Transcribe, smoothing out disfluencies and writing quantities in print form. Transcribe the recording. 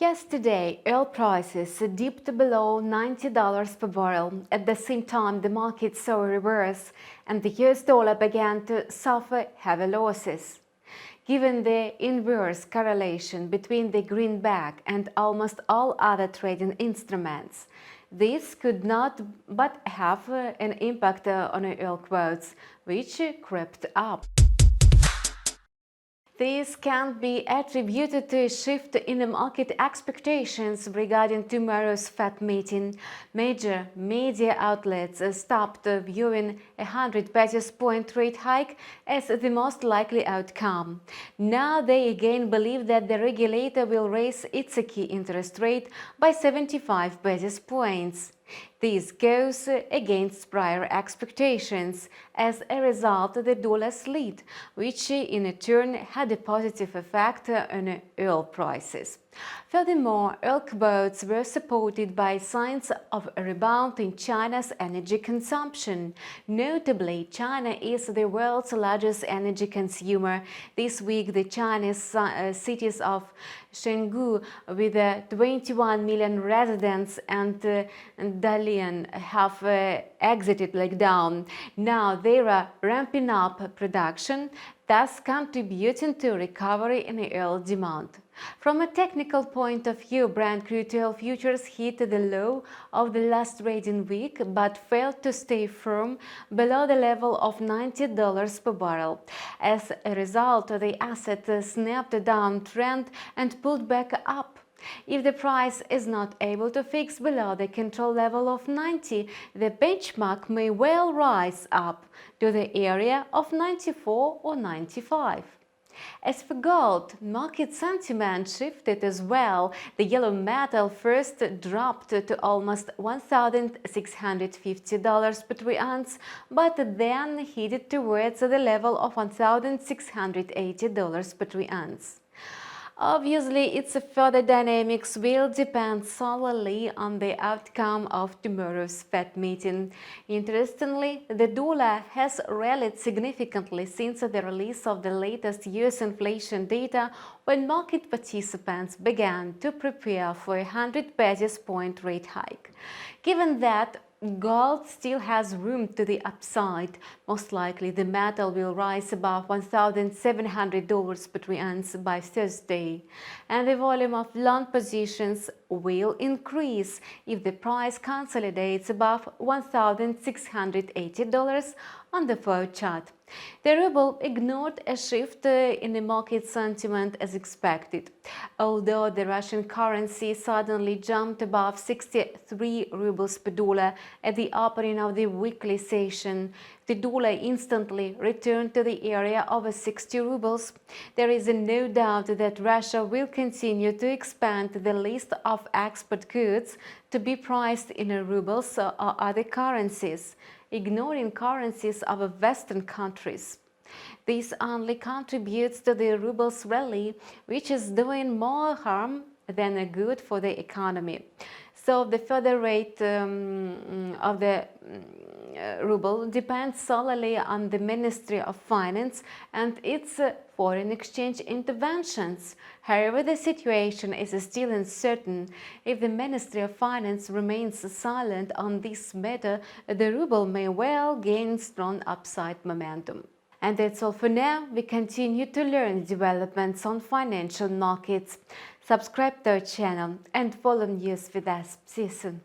Yesterday, oil prices dipped below $90 per barrel. At the same time, the market saw a reverse and the US dollar began to suffer heavy losses. Given the inverse correlation between the greenback and almost all other trading instruments, this could not but have an impact on oil quotes, which crept up. This can be attributed to a shift in the market expectations regarding tomorrow's Fed meeting. Major media outlets stopped viewing a 100 basis point rate hike as the most likely outcome. Now they again believe that the regulator will raise its key interest rate by 75 basis points. This goes against prior expectations. As a result, the dollar slid, which in turn had a positive effect on oil prices. Furthermore, oil quotes were supported by signs of a rebound in China's energy consumption. Notably, China is the world's largest energy consumer. This week, the Chinese cities of Chengdu, with 21 million residents, and Dalian have exited lockdown. Now they are ramping up production, thus contributing to recovery in oil demand. From a technical point of view, Brent crude oil futures hit the low of the last trading week but failed to stay firm below the level of $90 per barrel. As a result, the asset snapped a downtrend and pulled back up. If the price is not able to fix below the control level of 90, the benchmark may well rise up to the area of 94 or 95. As for gold, market sentiment shifted as well. The yellow metal first dropped to almost $1,650 per troy ounce, but then headed towards the level of $1,680 per troy ounce. Obviously, its further dynamics will depend solely on the outcome of tomorrow's Fed meeting. Interestingly, the dollar has rallied significantly since the release of the latest US inflation data, when market participants began to prepare for a 100 basis point rate hike. Given that gold still has room to the upside, most likely the metal will rise above $1,700 per troy ounce by Thursday, and the volume of long positions will increase if the price consolidates above $1,680 on the forward chart. The ruble ignored a shift in the market sentiment as expected. Although the Russian currency suddenly jumped above 63 rubles per dollar at the opening of the weekly session, the dollar instantly returned to the area of 60 rubles. There is no doubt that Russia will continue to expand the list of export goods to be priced in rubles or other currencies, ignoring currencies of Western countries. This only contributes to the ruble's rally, which is doing more harm than good for the economy. So the further rate of the ruble depends solely on the Ministry of Finance and its foreign exchange interventions. However, the situation is still uncertain. If the Ministry of Finance remains silent on this matter, the ruble may well gain strong upside momentum. And that's all for now. We continue to learn developments on financial markets. Subscribe to our channel and follow news with us. See you soon.